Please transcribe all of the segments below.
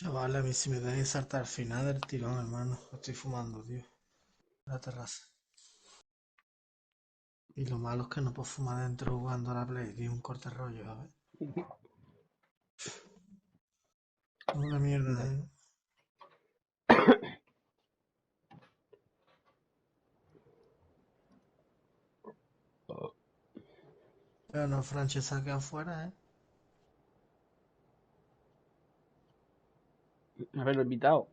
Chaval, a mí si me dejáis saltar al final del tirón, hermano. Estoy fumando, tío. En la terraza. Y lo malo es que no puedo fumar dentro jugando a la Play, tío. Un corte rollo, a ver. Una mierda, Ya. ¿eh? Pero no, Francesa que afuera, ¿eh? Haberlo invitado.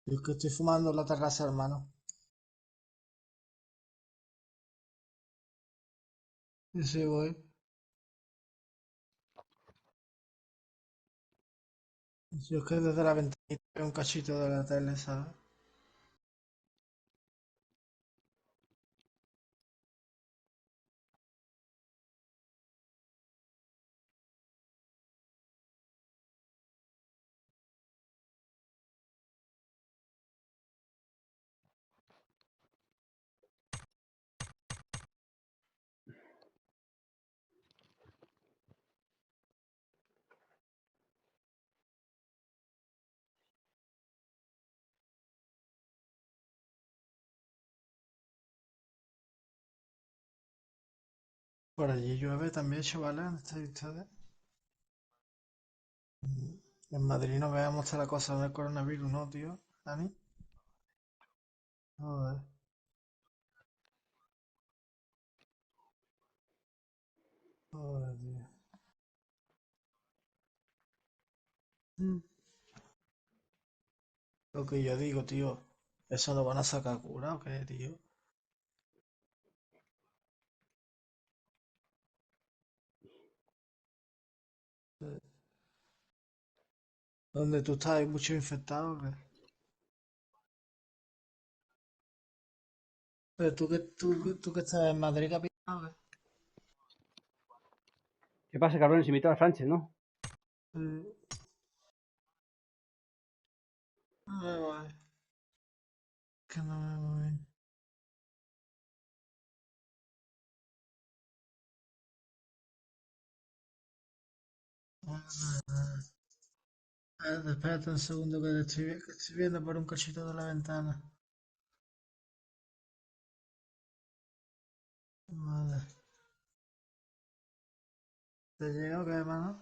Yo es que estoy fumando en la terraza, hermano. Y sí, voy. Yo es que desde la ventanita veo un cachito de la tele, ¿sabes? Por allí llueve también, chavales. ¿Dónde estáis ustedes? En Madrid no veamos la cosa del coronavirus, ¿no, tío? ¿Dani? Joder. Joder, tío. Mm. Lo que yo digo, tío. ¿Eso lo van a sacar cura o qué, tío? ¿Dónde tú estás? ¿Hay muchos infectados o qué? Pero tú que estás en Madrid, capital, ¿o qué? ¿Qué pasa, cabrones? Invitado a Sánchez, ¿no? No me voy. Que no me voy. Espérate un segundo que estoy viendo por un cachito de la ventana. Vale. ¿Te llega o qué, hermano?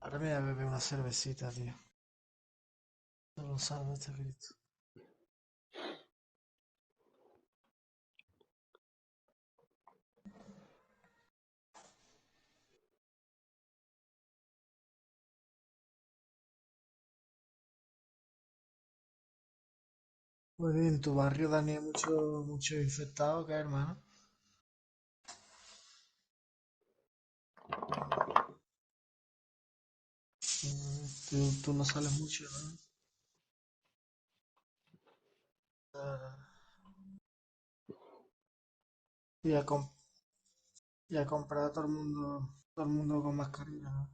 Ahora me voy a beber una cervecita, tío. Solo salve este Cristo. Muy bien, ¿en tu barrio, Dani, hay mucho infectado, qué, hermano? Tú no sales mucho, ¿no? Ah, Y a, com- y a comprar a todo el mundo con mascarilla, ¿no?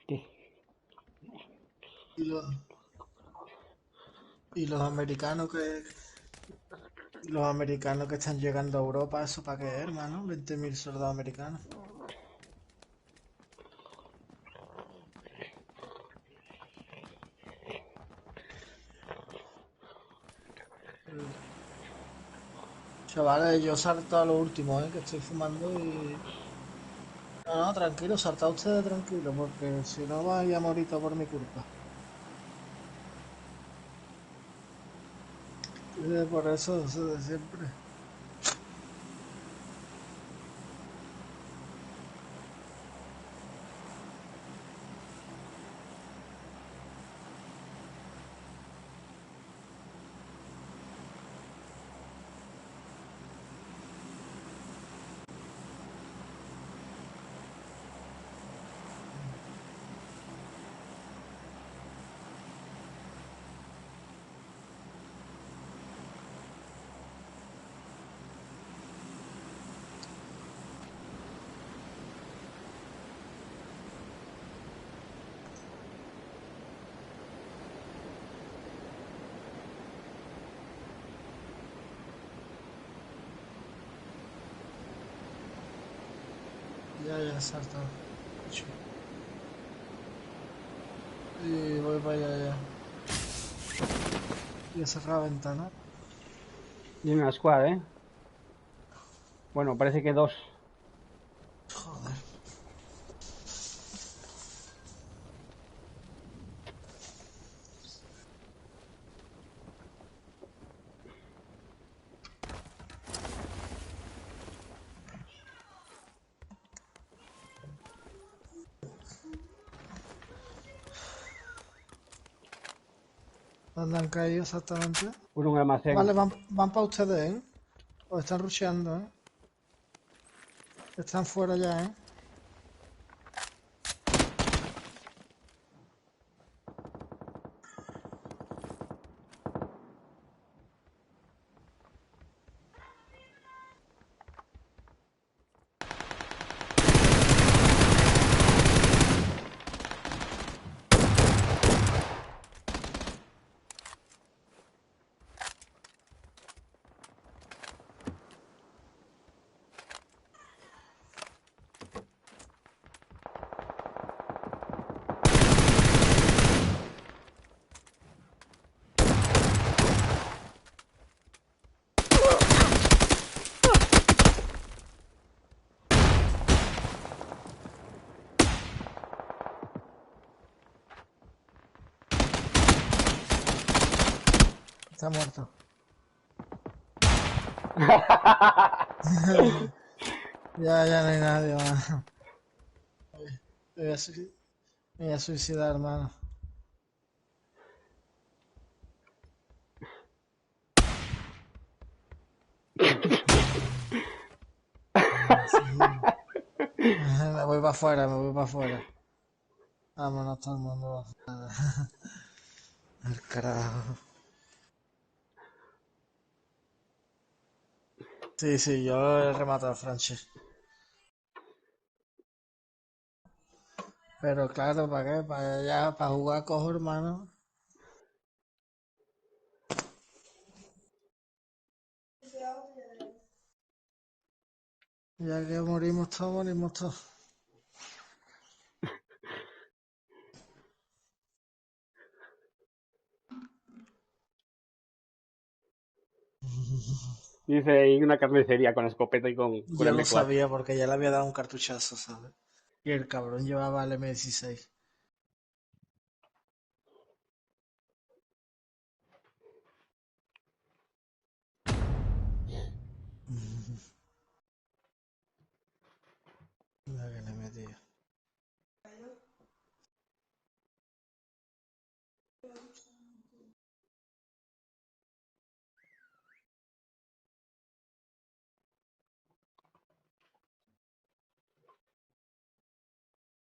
¿Qué? Y los, y los americanos que, y los americanos que están llegando a Europa, ¿eso para qué, hermano? 20.000 soldados americanos. Chavales, yo salto a lo último, que estoy fumando y... No, no, tranquilo, saltad ustedes tranquilo, porque si no vais a morir todo por mi culpa. Por eso de siempre. Ya he saltado. Y voy para allá ya. Y he cerrado la ventana. Viene una squad, ¿eh? Bueno, parece que dos. Joder. ¿Dónde han caído exactamente? Uno en un almacén. Vale, van para ustedes, ¿eh? Os están rusheando, ¿eh? Están fuera ya, ¿eh? Está muerto. Ya no hay nadie más. Me voy a, me voy a suicidar, hermano. Sí. Me voy para afuera, me voy para afuera. Vámonos todo el mundo para afuera. El carajo. Sí, sí, yo he rematado a Francis. Pero claro, ¿para qué? Para allá, para jugar cojo, hermano. Ya que morimos todos, morimos todos. Dice ahí una carnicería con escopeta y con Yo lo M4. sabía porque ya le había dado un cartuchazo, ¿sabes? Y el cabrón llevaba el M16. La que le metí.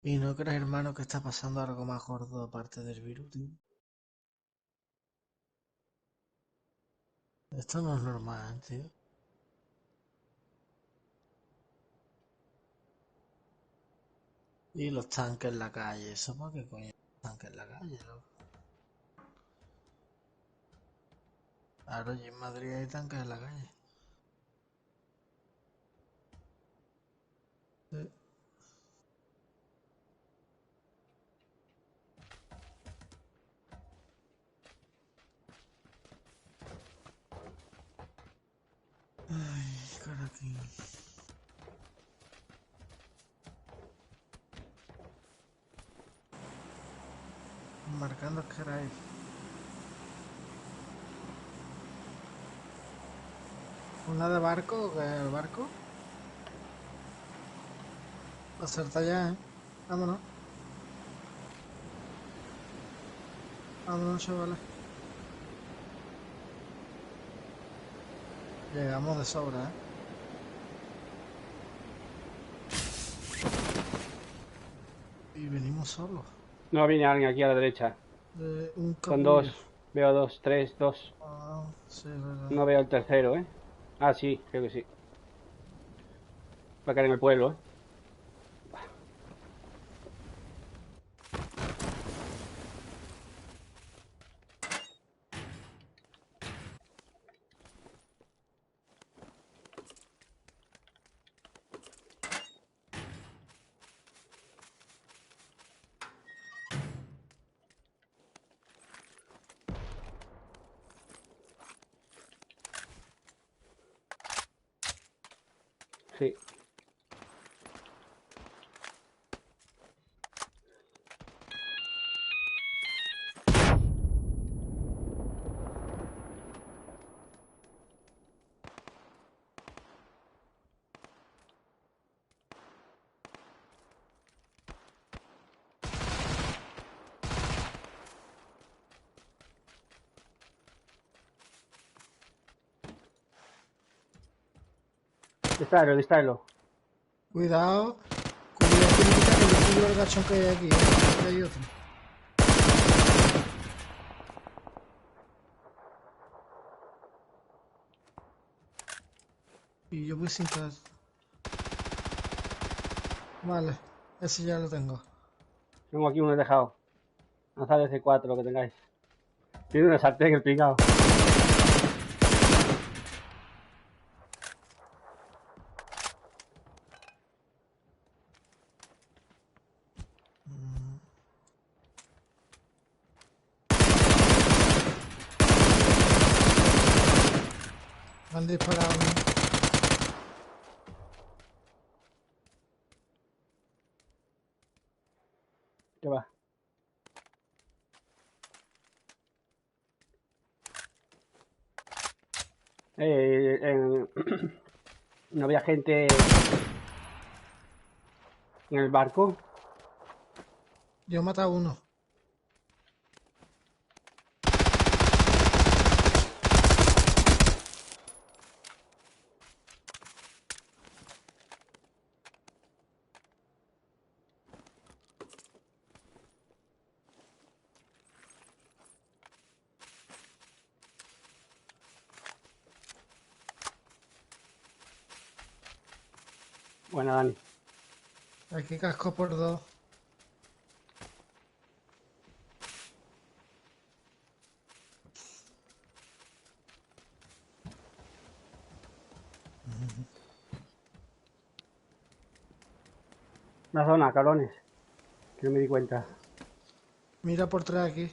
¿Y no crees, hermano, que está pasando algo más gordo aparte del virus, tío? Esto no es normal, tío. Y los tanques en la calle, ¿eso por qué coño? Tanques en la calle, loco. Claro, y en Madrid hay tanques en la calle. Sí. buscar aquí. Marcando caray. ¿Una de barco? ¿El barco? Acerta ya, ¿eh? Vámonos. Vámonos, chavales. Llegamos de sobra, ¿eh? Y venimos solos. No, viene alguien aquí a la derecha. Un Son capullo. dos. Veo dos, tres, dos. Ah, sí, es verdad. No veo el tercero, ¿eh? Ah, sí, creo que sí. Va a caer en el pueblo, ¿eh? Sí. Distráelo, distráelo. Cuidado. Cuidado, que yo cuido el gachón que hay aquí, ¿eh? Aquí hay otro. Y yo voy sin caso. Vale, ese ya lo tengo. Tengo aquí uno dejado. Lanzad ese 4 lo que tengáis. Tiene una sartén el pringao. Me han disparado a mí. ¿Qué va? No había gente en el barco. Yo he matado a uno. Bueno, Dani. Aquí casco por dos. Una zona, cabrones. Que no me di cuenta. Mira por tres aquí.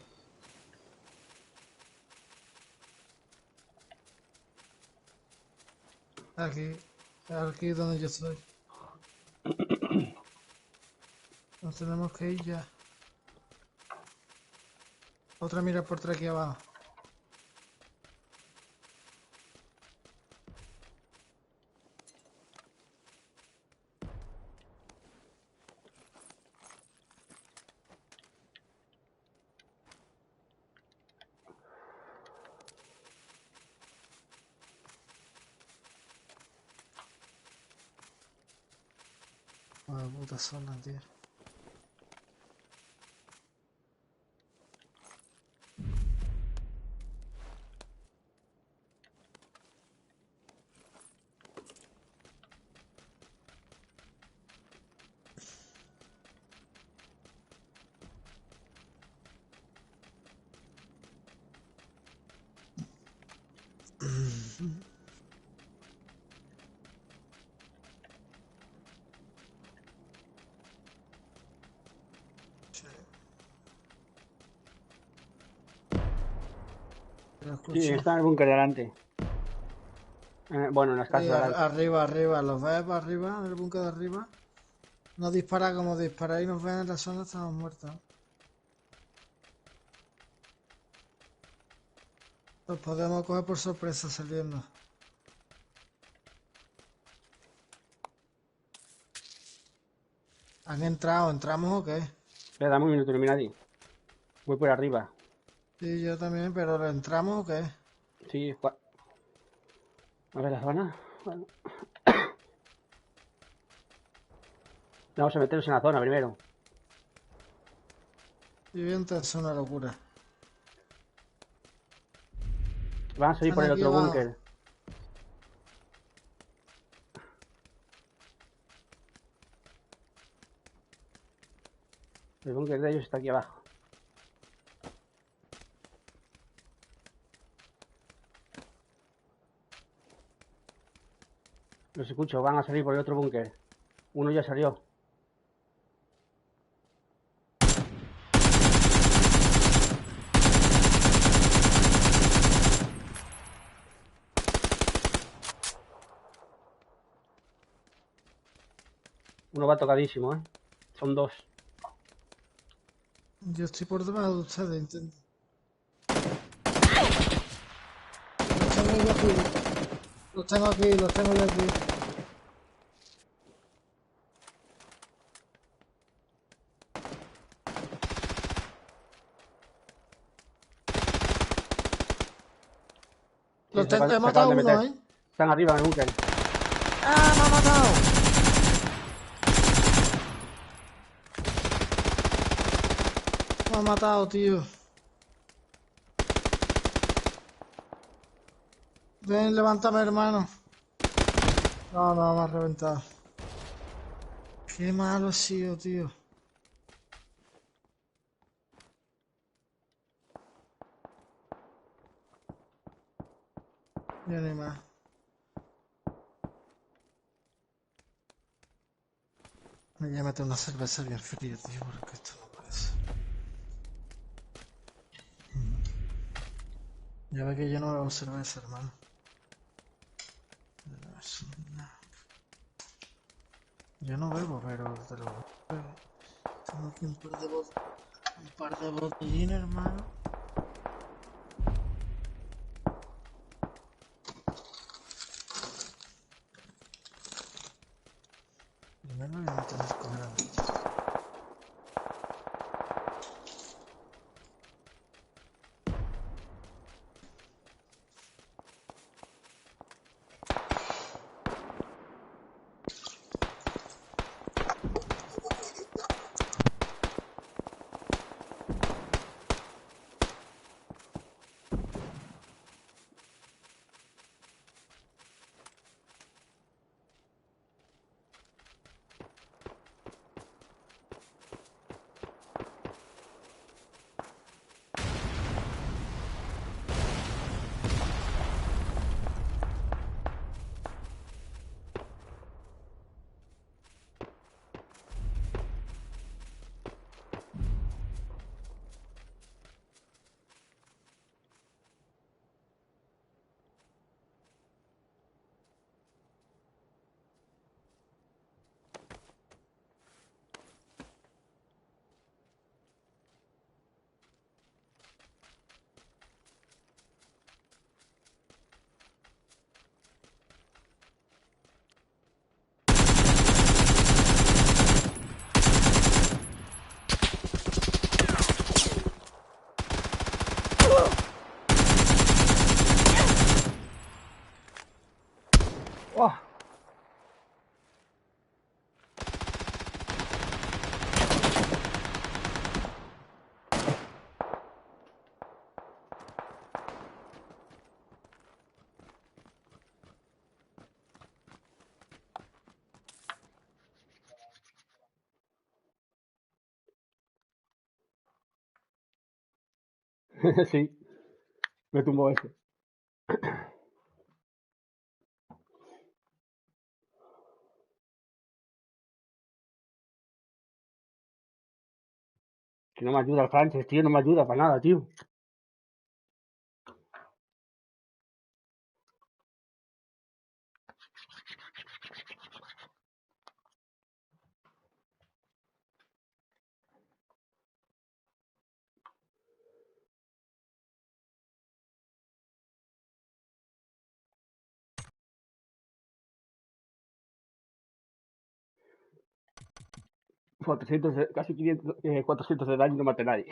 Aquí donde yo estoy. Nos tenemos que ir ya. Otra mira por tres aquí abajo. Joder, puta zona, tío. Lo Sí, escucho. está en el búnker delante. Bueno, en las casas de al lado. Arriba, arriba, los ves para arriba, en el búnker de arriba. No dispara como disparáis y nos ven en la zona, estamos muertos. Los podemos coger por sorpresa saliendo. ¿Han entrado? ¿Entramos o qué? Le damos un minuto, Illuminati. Voy por arriba. Sí, yo también, pero ¿entramos o qué? Sí, a ver la zona. Bueno. Vamos a meternos en la zona primero. Y bien, es una locura. Van a salir por Están el aquí otro abajo. búnker. El búnker de ellos está aquí abajo. Los escucho, van a salir por el otro búnker. Uno ya salió. Uno va tocadísimo, ¿eh? Son dos. Yo estoy por debajo de ustedes, intento. Los tengo aquí, los tengo yo aquí. Sí, Los tengo, he se acaban matado de uno, meter. ¿eh? Están arriba en el búnker. ¡Ah, me ha matado! Me ha matado, tío. Ven, levántame, hermano. No, no, me ha reventado. Qué malo ha sido, tío. Ya ni más. Me voy a meter una cerveza bien fría, tío, porque esto no puede ser. Ya ve que yo no bebo cerveza, hermano. Yo no bebo, pero te lo bebo. Tengo aquí un par de botellines, hermano. Primero voy a meter a comer algo. ¡Oh! Sí, me tumbó ese. Que no me ayuda el Sánchez, tío, no me ayuda para nada, tío. 400 casi 500, 400 de daño, no mate a nadie.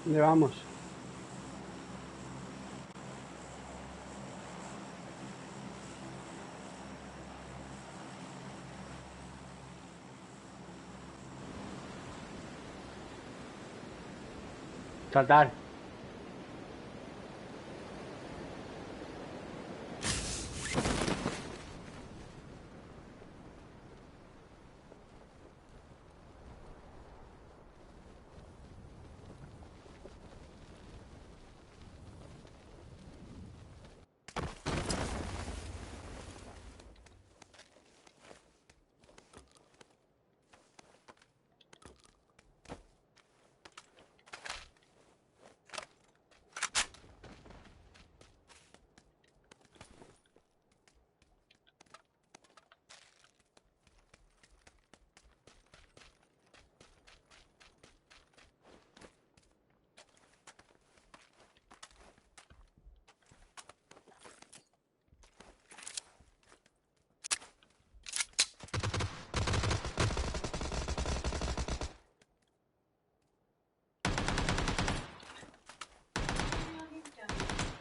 ¿Dónde vamos? Saltar.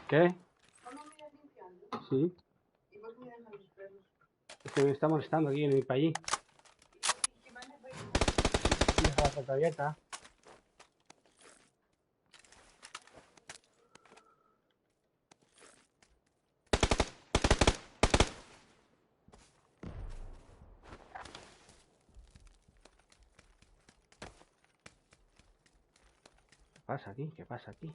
¿Qué? Sí. Es que me está molestando aquí en mi país. Deja la puerta abierta. pasa aquí? ¿Qué pasa aquí?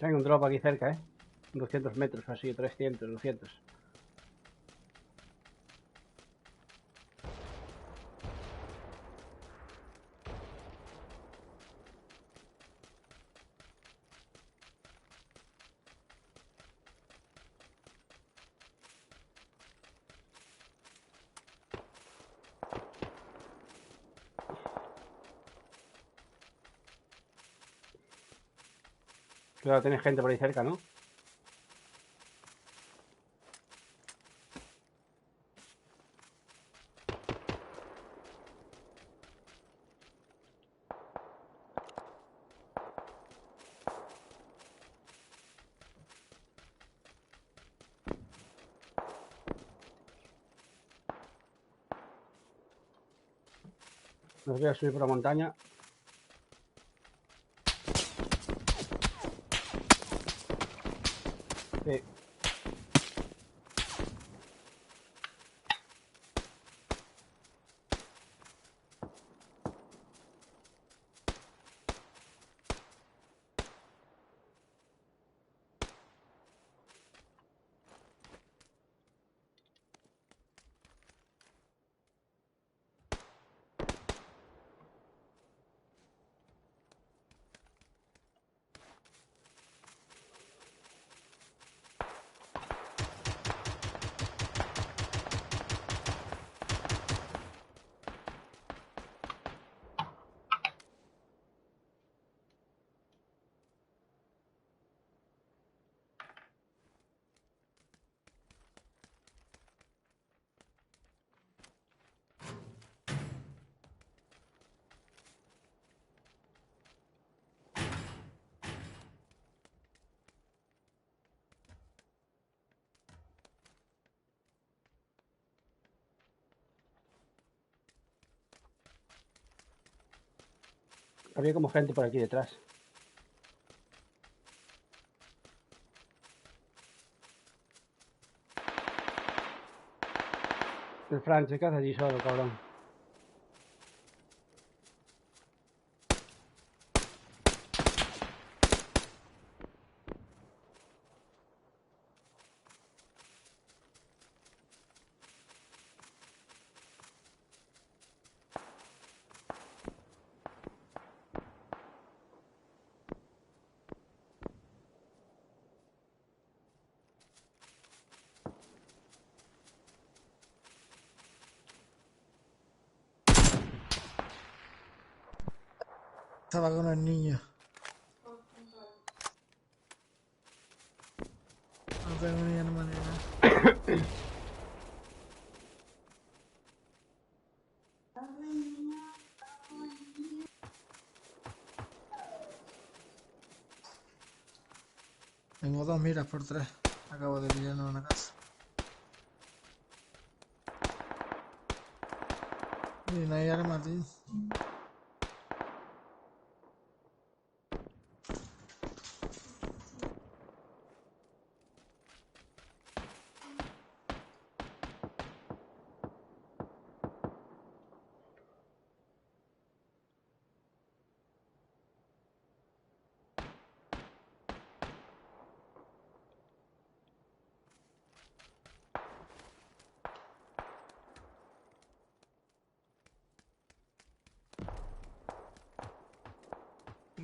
Hay un drop aquí cerca, 200 metros o así, 300, 200. Claro, tenéis gente por ahí cerca, ¿no? Los voy a subir por la montaña. Sí. Había como gente por aquí detrás. El Fran se caza allí solo, cabrón. Estaba con el niño. No tengo ni manera. Tengo 2 miras por 3. Acabo de pillarnos una casa. Y no hay armas, tío.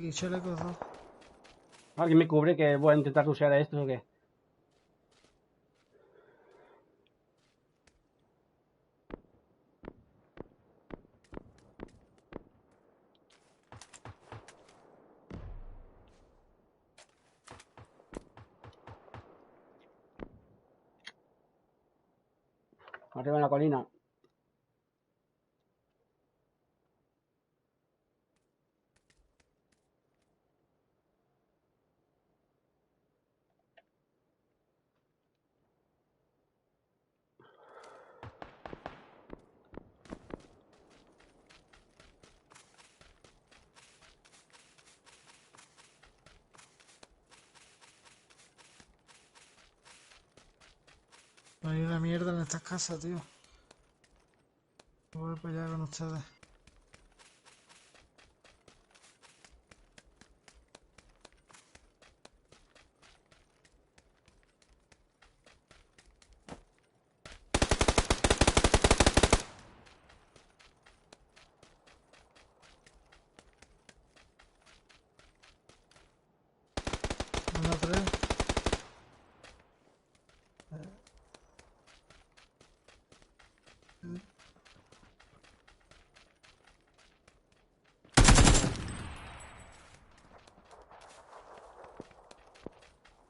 Y chalecos 2. ¿Alguien me cubre que voy a intentar rushear a estos o qué? Arriba en la colina. No hay una mierda en estas casas, tío. Voy a pelear con ustedes. Una 3.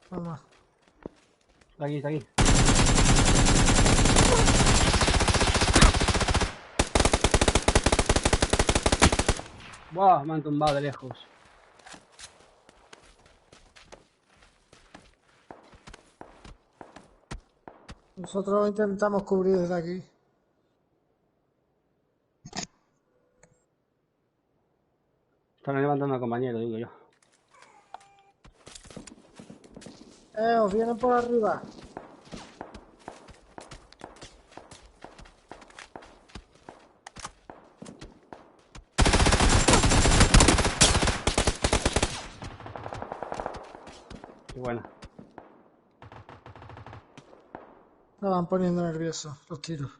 Toma. Está aquí, está aquí. Buah, me han tumbado de lejos. Nosotros intentamos cubrir desde aquí. Están levantando al compañero, digo yo. Os vienen por arriba. Qué buena. Me van poniendo nerviosos los tiros.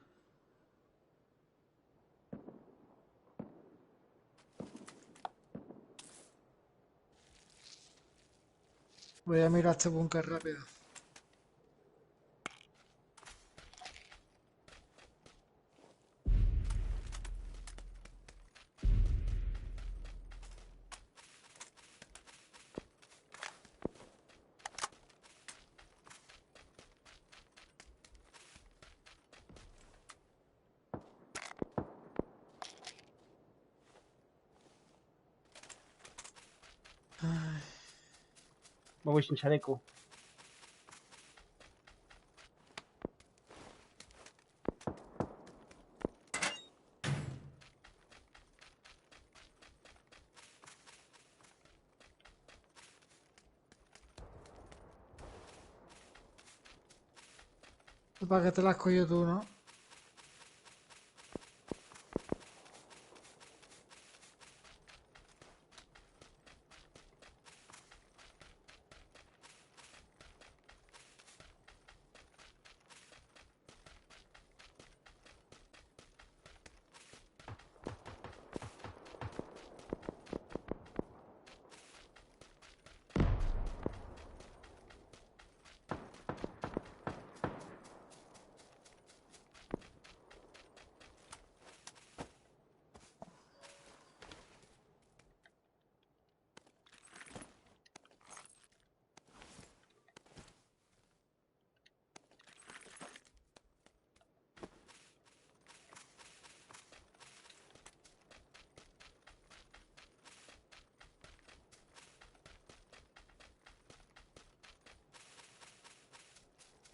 Voy a mirar este búnker rápido. Me voy sin chaleco. Para que te las cogido tú, ¿no?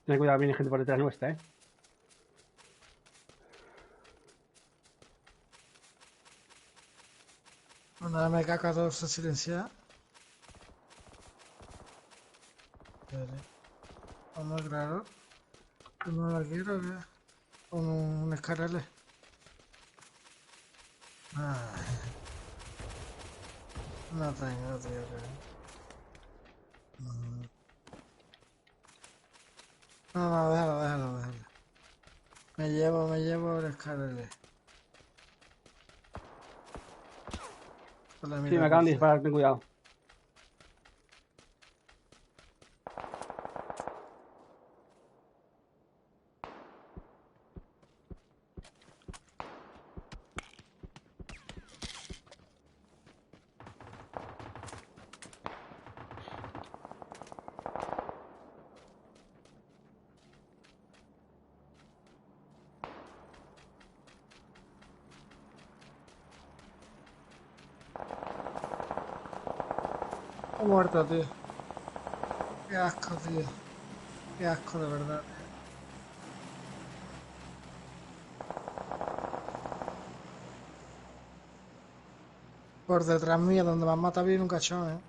Ten cuidado, viene gente por detrás nuestra, ¿eh? Una MK14 silenciada. Vamos claro. No la quiero, ¿qué? Un escarale. Ah, no tengo, tío. No, déjalo. Me llevo el escarale. Sí, me acaban de disparar, ten cuidado. He muerto, tío. Qué asco, tío. Qué asco, de verdad, tío. Por detrás mío, donde me han matado bien un cachón,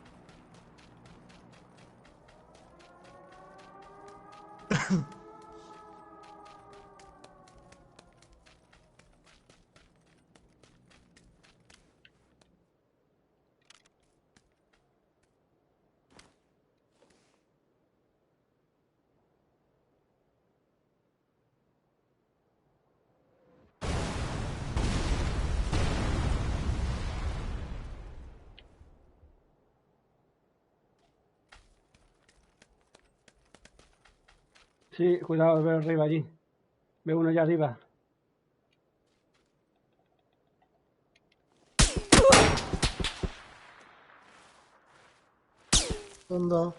Sí, cuidado, veo arriba allí. Veo uno allá arriba. Son dos.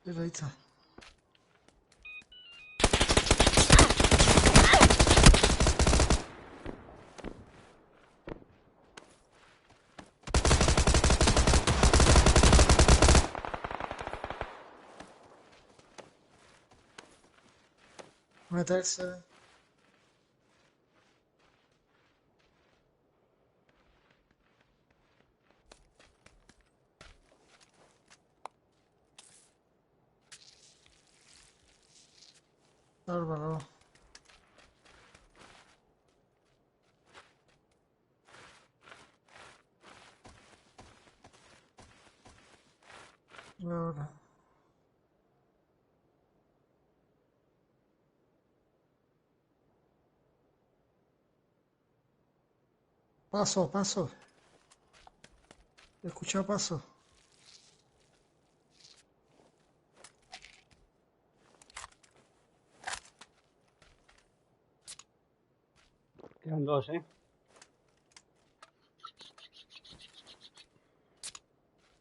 Ahí está. Meterse. Bárbaro. Ahora. Paso, paso. He escuchado paso. Quedan dos, ¿eh?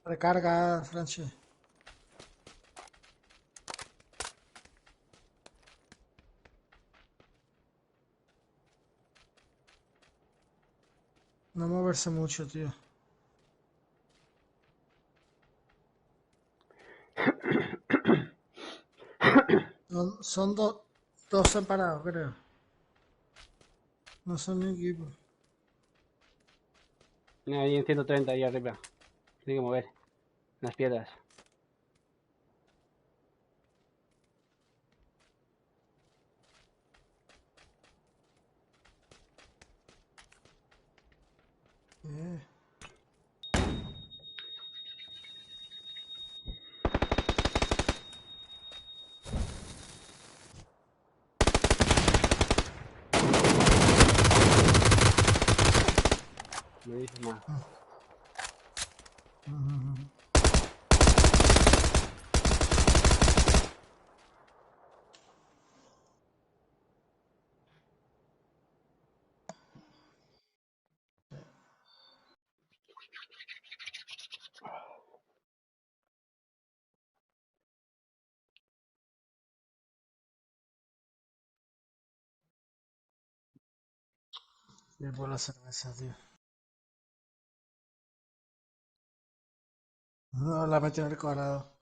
Recarga, Franchi. No moverse mucho, tío. Son dos separados, creo. No son ni equipo. Ahí en 130, ahí arriba. Tiene que mover. Las piedras. Eh. Me dices más. Bien por la cerveza, tío. No, la metió en el cuadrado.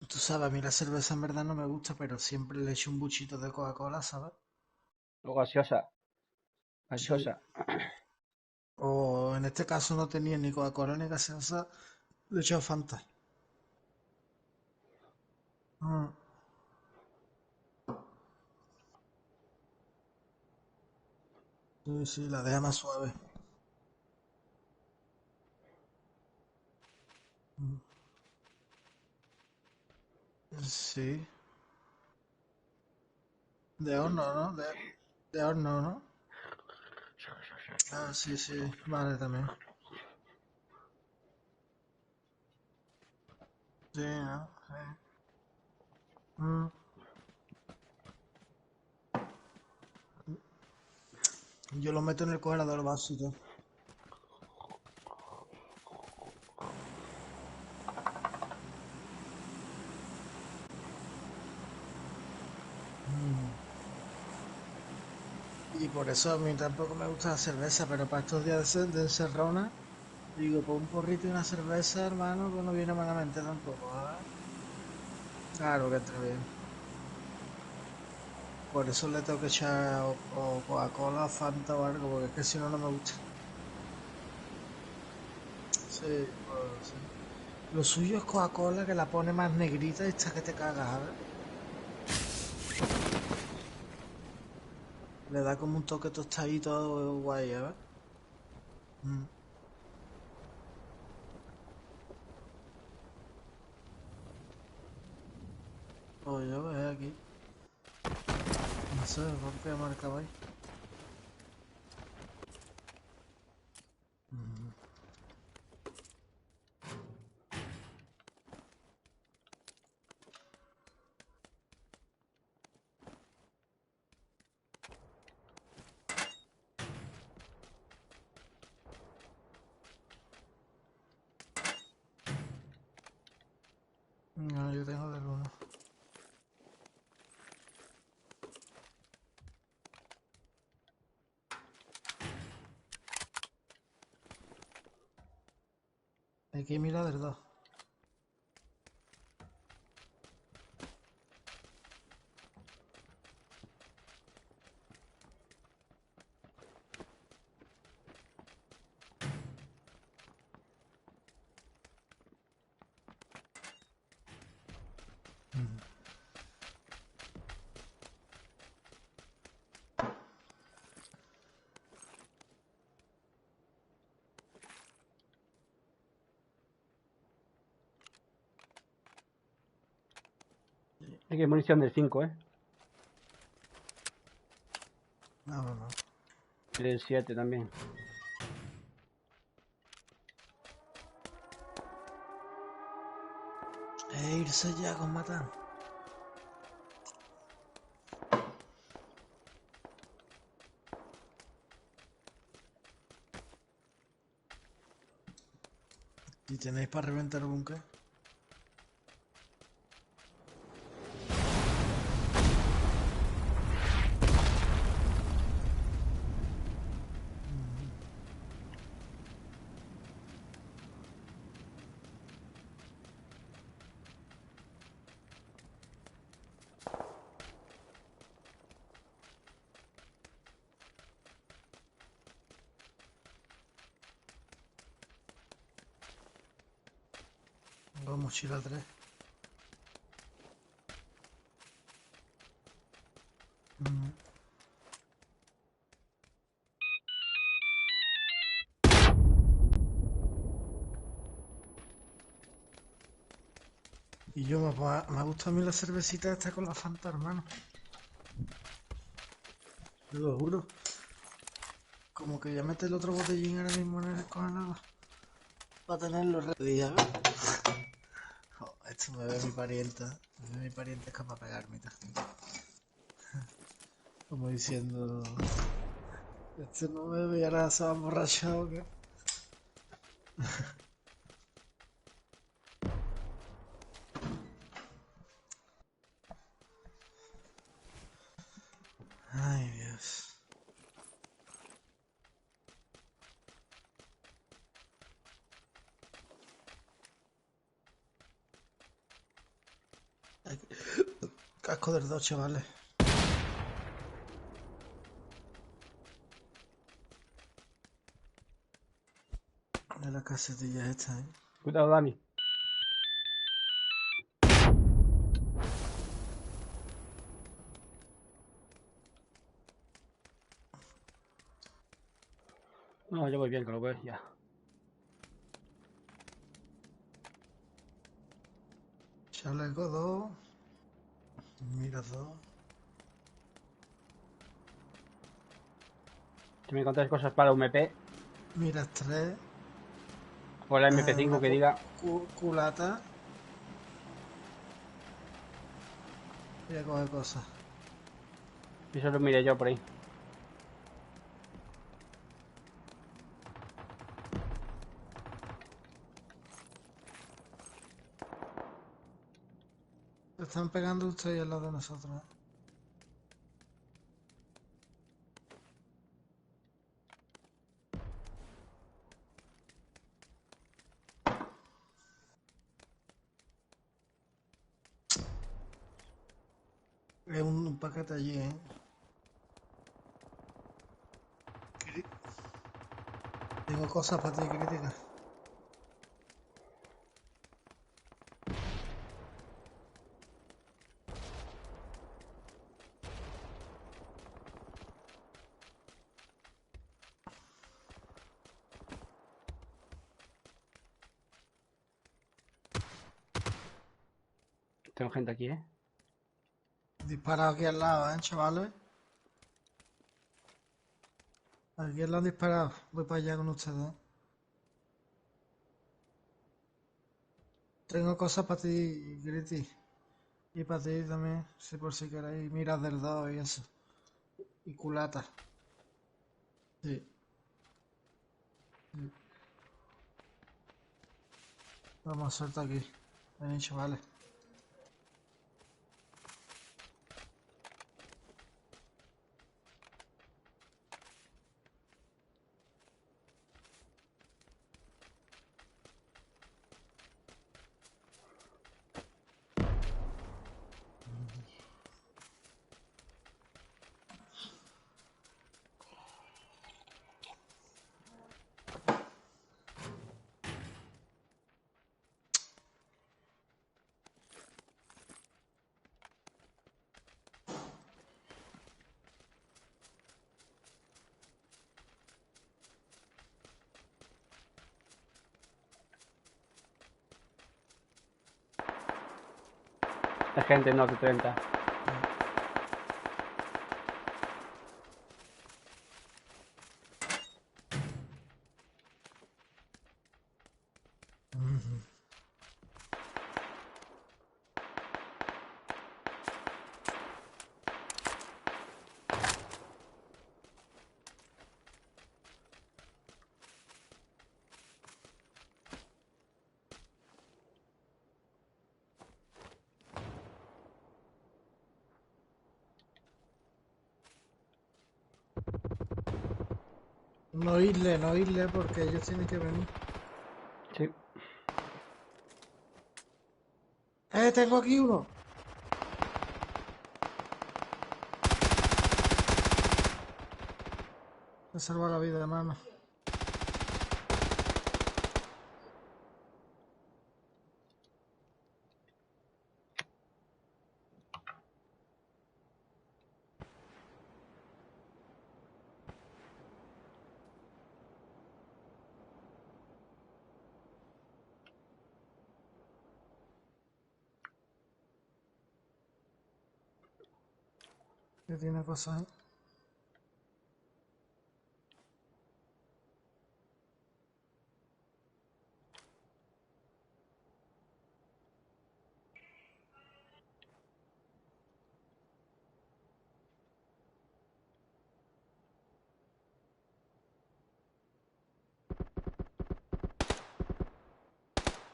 Tú sabes, a mí la cerveza en verdad no me gusta, pero siempre le echo un buchito de Coca-Cola, ¿sabes? O gaseosa. Sí. Gaseosa. O en este caso no tenía ni Coca-Cola ni gaseosa, le echo Fanta. Mm. Sí, sí, la deja más suave. Sí. De horno, ¿no? De horno, ¿no? Ah, sí, sí. Vale, también. Sí, ¿no? Sí. Mm. Yo lo meto en el congelador básico. Y por eso a mí tampoco me gusta la cerveza, pero para estos días de encerrona, digo, pues un porrito y una cerveza, hermano, pues no viene malamente tampoco, ¿sabes? Claro que está bien. Por eso le tengo que echar o Coca-Cola, Fanta o algo, porque es que si no, no me gusta. Sí, pues sí. Lo suyo es Coca-Cola, que la pone más negrita y está que te cagas, ¿sabes? Le da como un toque tostadito guay, ¿sabes? Mm. Pues yo veo aquí. No sé por qué marcaba ahí. Mm. No, yo tengo del uno. Hay que mirar del dos. Hay que munición del 5, ¿eh? No, no, no. Y del 7 también. Irse ya con Matan. ¿Y tenéis para reventar el búnker? Tengo mochila 3. Y yo me gusta a mí la cervecita esta con la Fanta, hermano. Te lo juro. Como que ya mete el otro botellín ahora mismo en el congelador. Para tenerlo ready, ¿sabes? Oh, esto me ve mi parienta. Me ve mi parienta es capaz de pegarme y tal. Como diciendo... Este no me ve y ahora se va emborrachado, ¿qué? Ay, Dios. Casco del 2, chavales. De la casetilla esta, ¿eh? Cuidado, Dani. No, yo voy bien, que lo veo ya. Chaleco 2. Mira 2. Si me encontráis cosas para UMP, Mira 3. o la MP5 Una que diga, culata. Voy a coger cosas. eso lo miré yo por ahí. Se están pegando ustedes al lado de nosotros, ¿eh? paquete allí, ¿eh? Tengo cosas para ti críticas. Tengo gente aquí, ¿eh? Disparado aquí al lado, chavales. Aquí lo han disparado. Voy para allá con ustedes. Tengo cosas para ti, Gritty. Y para ti también, si por si queréis. Miras del 2 y eso. Y culata. Sí. Sí. Vamos, suelta aquí. Ven, chavales. Hay gente en norte 30. No irle porque ellos tienen que venir. Sí. Tengo aquí uno. Me salva la vida, hermano. Que tiene cosas ahí.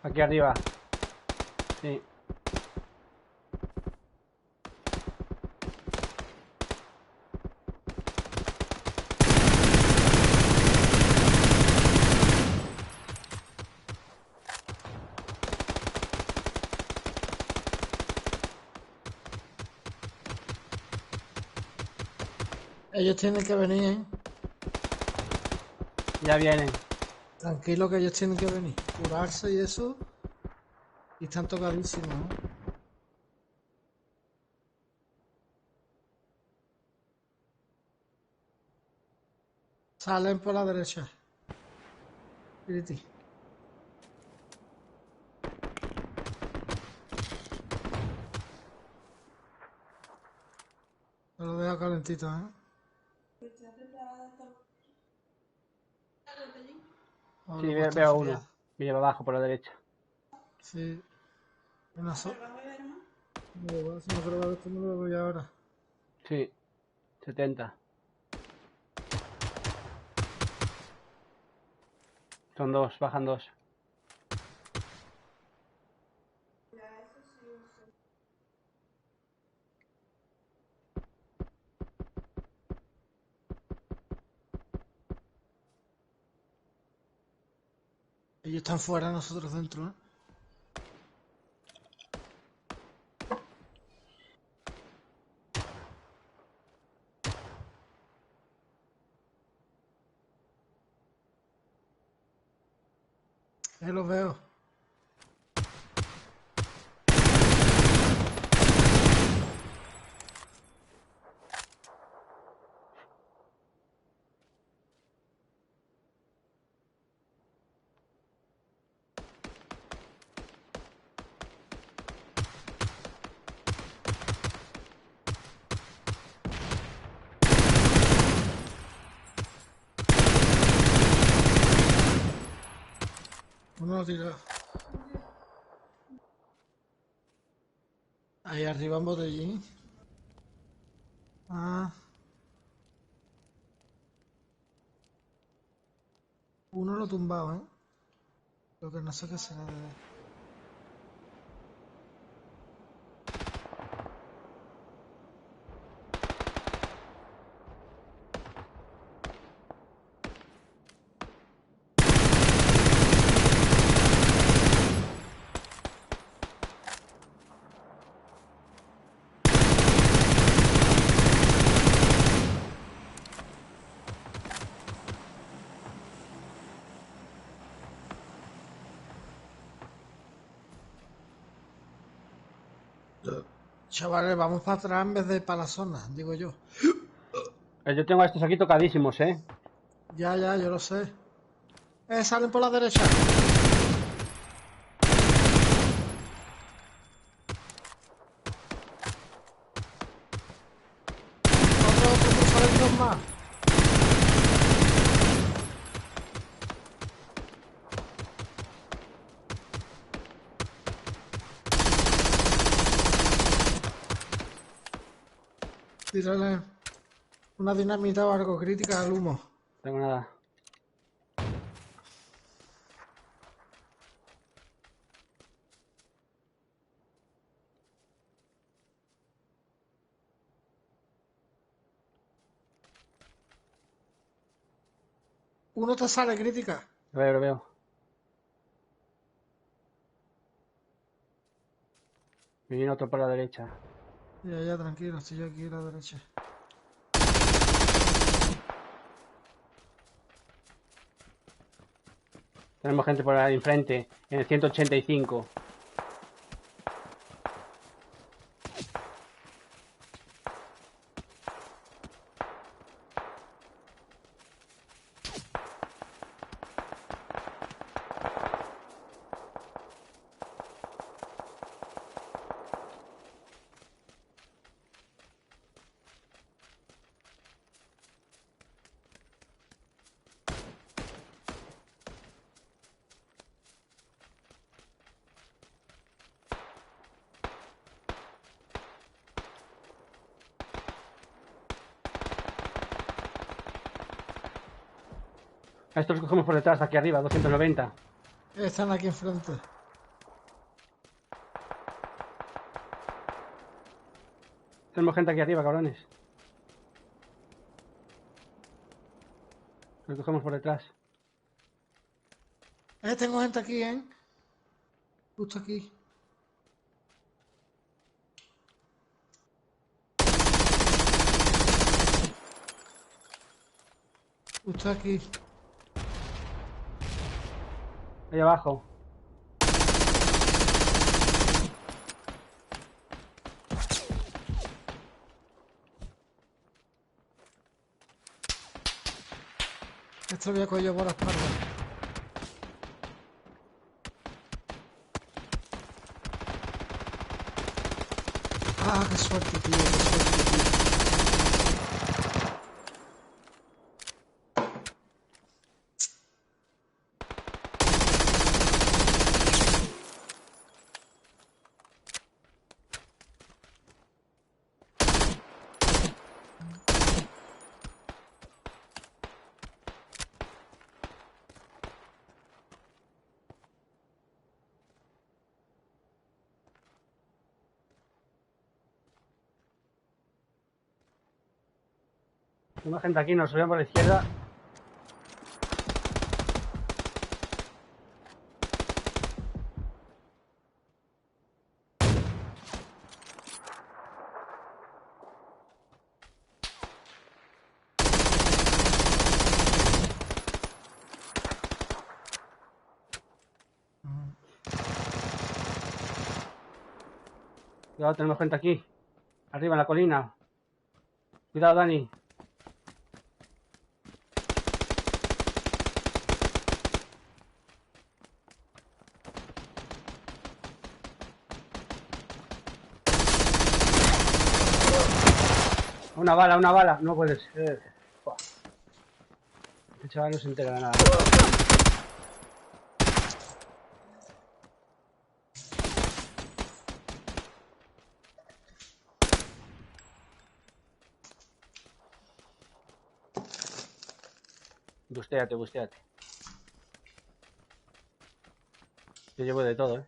Aquí arriba. Sí. Ellos tienen que venir, ¿eh? Ya vienen. Tranquilo que ellos tienen que venir. Curarse y eso. Y están tocadísimos, ¿eh? Salen por la derecha. Gritty. Te lo dejo calentito, ¿eh? O Sí, lo he puesto veo enfriado. uno. Viene abajo por la derecha. Sí. Una sola. No, si no creo que esto no lo voy ahora. Sí. 70. Son dos, bajan dos. Ellos están fuera, nosotros dentro, ¿eh? Los veo. Uno lo tiró. Ahí arriba en botellín. Ah. Uno lo tumbado, ¿eh? Lo que no sé qué será de... Chavales, vamos para atrás en vez de para la zona, digo yo. Yo tengo a estos aquí tocadísimos, ¿eh? Ya, yo lo sé. Salen por la derecha. Otro, salen dos más. Tírale una dinamita o algo crítica al humo. No tengo nada. Uno te sale crítica. Lo veo. Me viene otro por la derecha. Ya, tranquilo, estoy yo aquí a la derecha. Tenemos gente por ahí enfrente, en el 185. A estos los cogemos por detrás, aquí arriba, 290. Están aquí enfrente. Tenemos gente aquí arriba, cabrones. Los cogemos por detrás. Tengo gente aquí, ¿eh? Justo aquí. Justo aquí. Ahí abajo. Esto lo voy a coger yo por la espalda. Ah, qué suerte, tío, qué suerte, tío. Tenemos gente aquí, nos subimos por la izquierda. Cuidado, tenemos gente aquí. Arriba en la colina. Cuidado, Dani. Una bala. No puede ser. Buah. Este chaval no se entera de nada. Bustéate. Yo llevo de todo, ¿eh?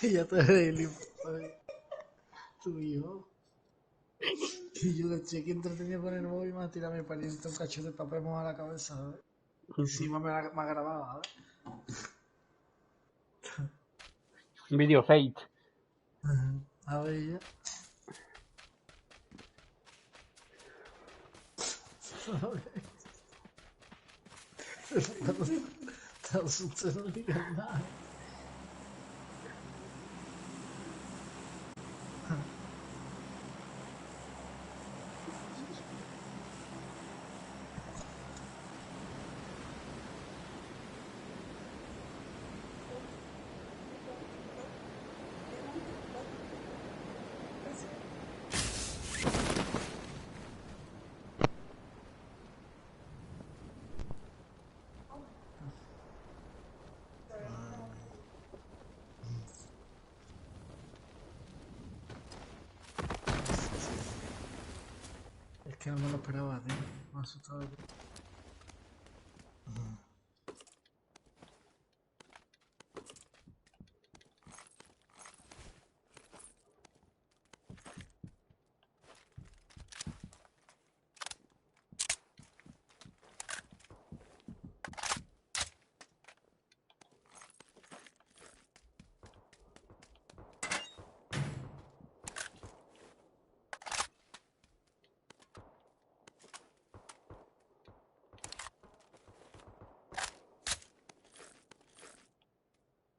Y ya te reí, tu hijo. Y yo le estoy aquí entretenido con el móvil y me ha tirado mi pariente un cacho de papel mojado a la cabeza, ¿sabes? Encima me ha grabado, ¿sabes? Video fate. A ver ya. Te asusté, no digas nada. Es que no me lo esperaba, tío. Me ha asustado.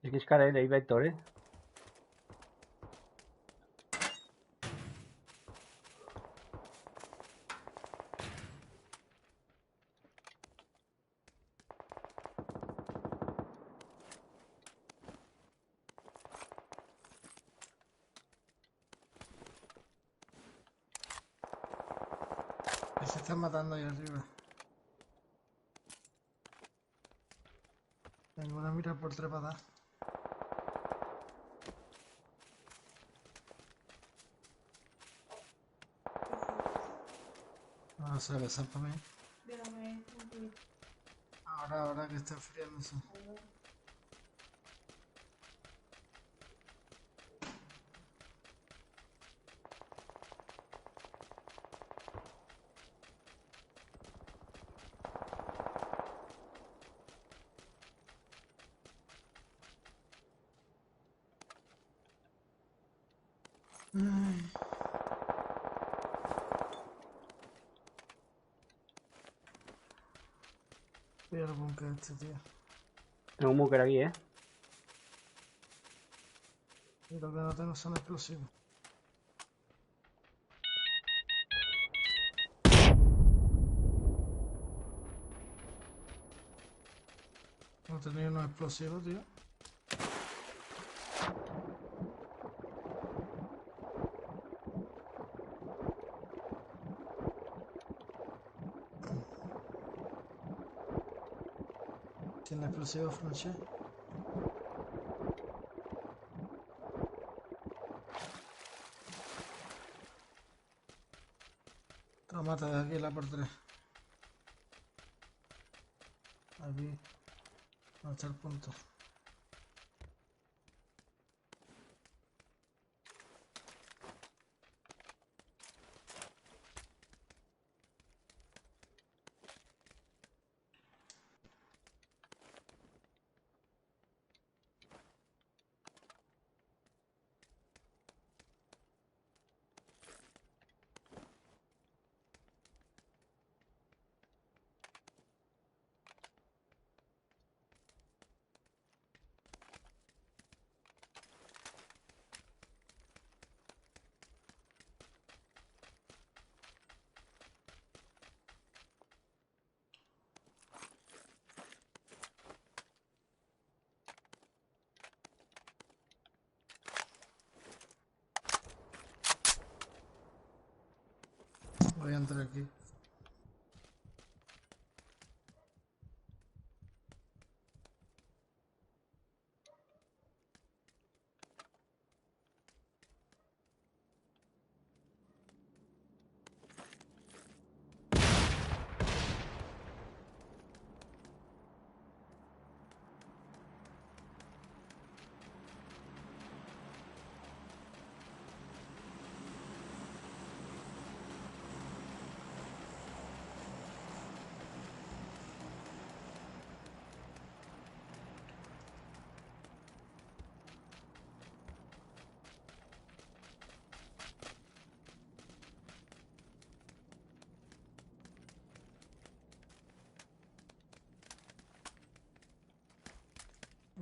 XKL y Vector, ¿eh? Se están matando ahí arriba. Tengo una mira por trepada. ¿Qué? No sé, besar para mí. Ahora que está enfriándose. Ay. Voy al búnker este, tío. Tengo un búnker aquí, ¿eh? Y lo que no tengo son explosivos. No tenía unos explosivos, tío. ¿Tiene explosivos, Franchet? Tómate de aquí la por 3. Aquí. ¿Dónde está el punto? Voy a entrar aquí.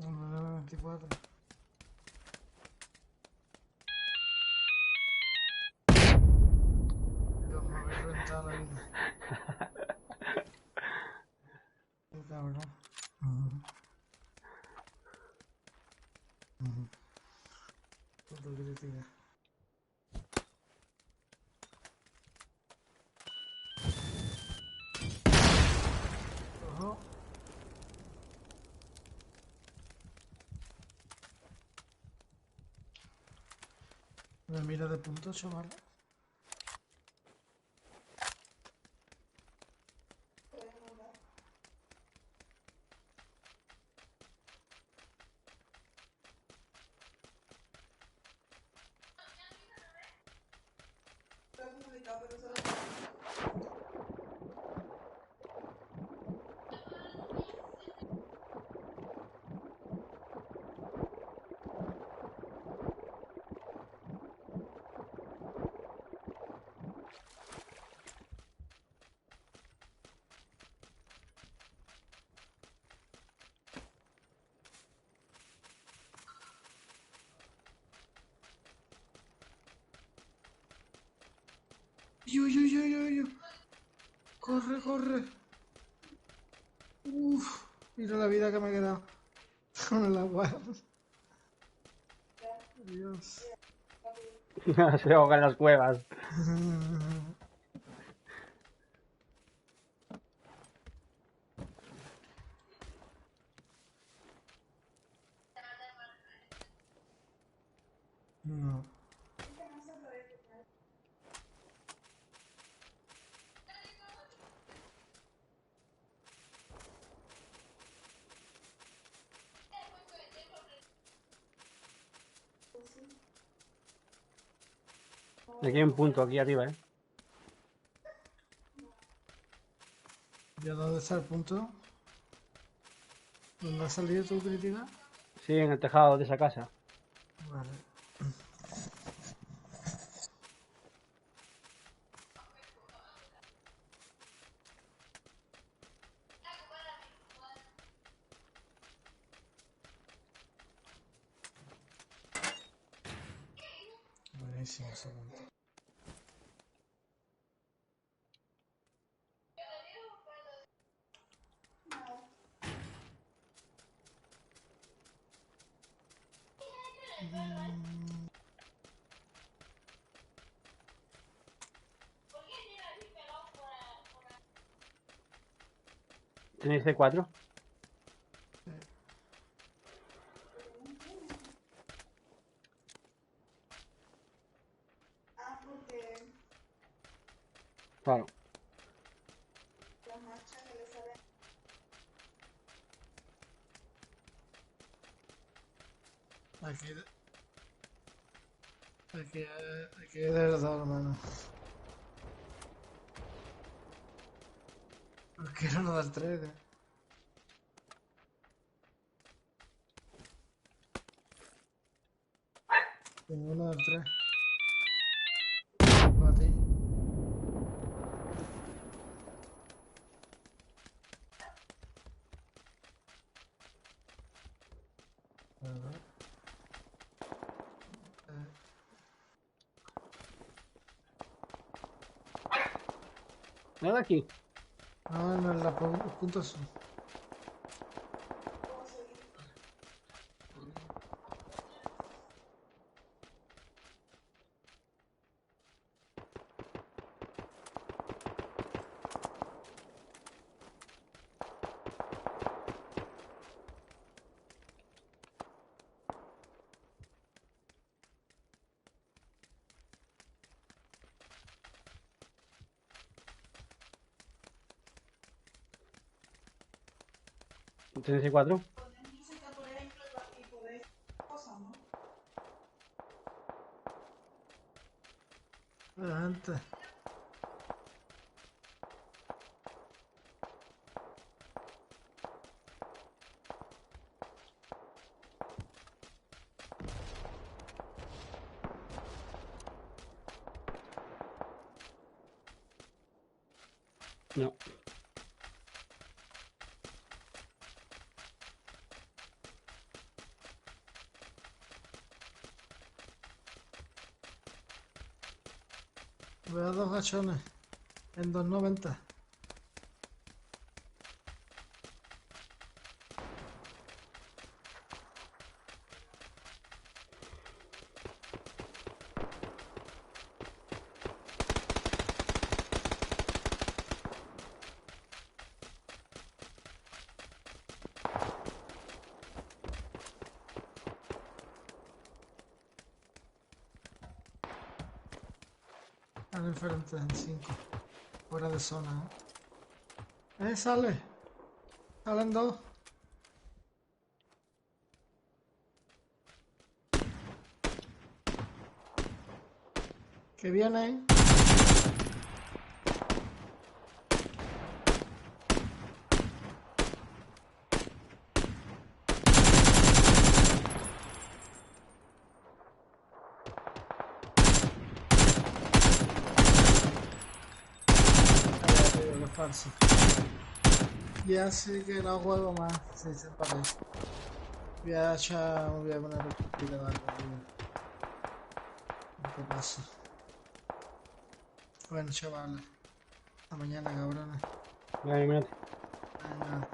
No, 24. Dios, me habéis reventado la vida. Qué cabrón. Puto crítica. Ojo. Me mira de punto, chaval. Yo. Corre, corre. Uf. Mira la vida que me he quedado. Con la agua. Dios. Se ahoga en las cuevas. No. Aquí hay un punto, aquí arriba, ¿eh? ¿Y a dónde está el punto? ¿Dónde has salido tu crítica? Sí, en el tejado de esa casa. Vale. Buenísimo ese punto. ¿Tenéis C4? Claro. Aquí de verdad, hermano. No quiero no dar 3, ¿eh? Tengo uno del 3. Para ti. A ver. Nada aquí. No, en la punta azul. ¿Tenéis C4? Adelante. No. Veo 2 gachones. En 290. Están enfrente en 5. Fuera de zona, ¿eh? Sale. Salen 2. Que vienen. Qué falso. Ya sí que no juego más. Sí, se parece. Voy a echar. Voy a poner el tiro de algo. ¿Qué pasa? Bueno, chavales. Hasta mañana, cabrones. Venga, mírate. Venga.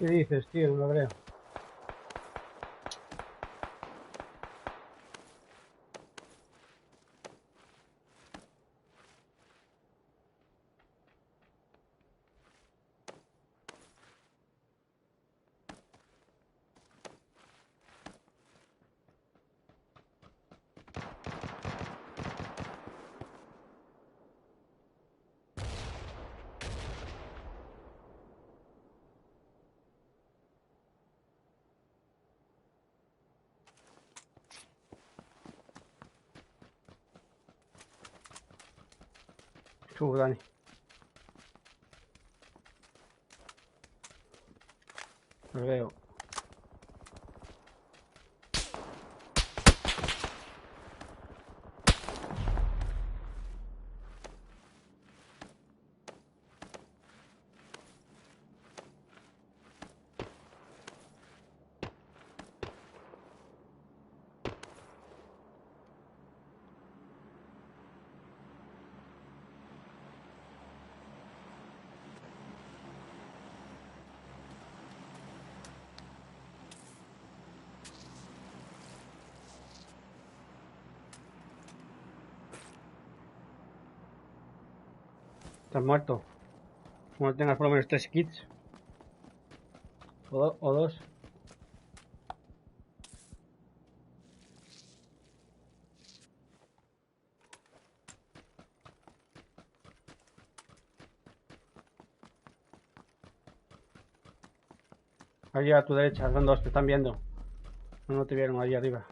dices, tío? No lo creo. Dani. Lo veo. Estás muerto. Como tengas por lo menos 3 kits. O 2. Allí a tu derecha, son 2, te están viendo. No te vieron allí arriba.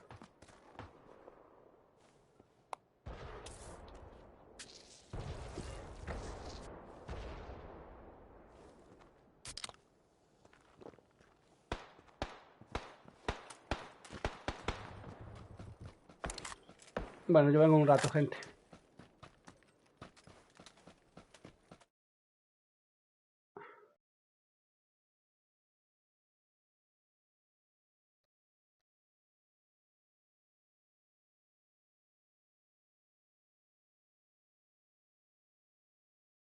Bueno, yo vengo un rato, gente.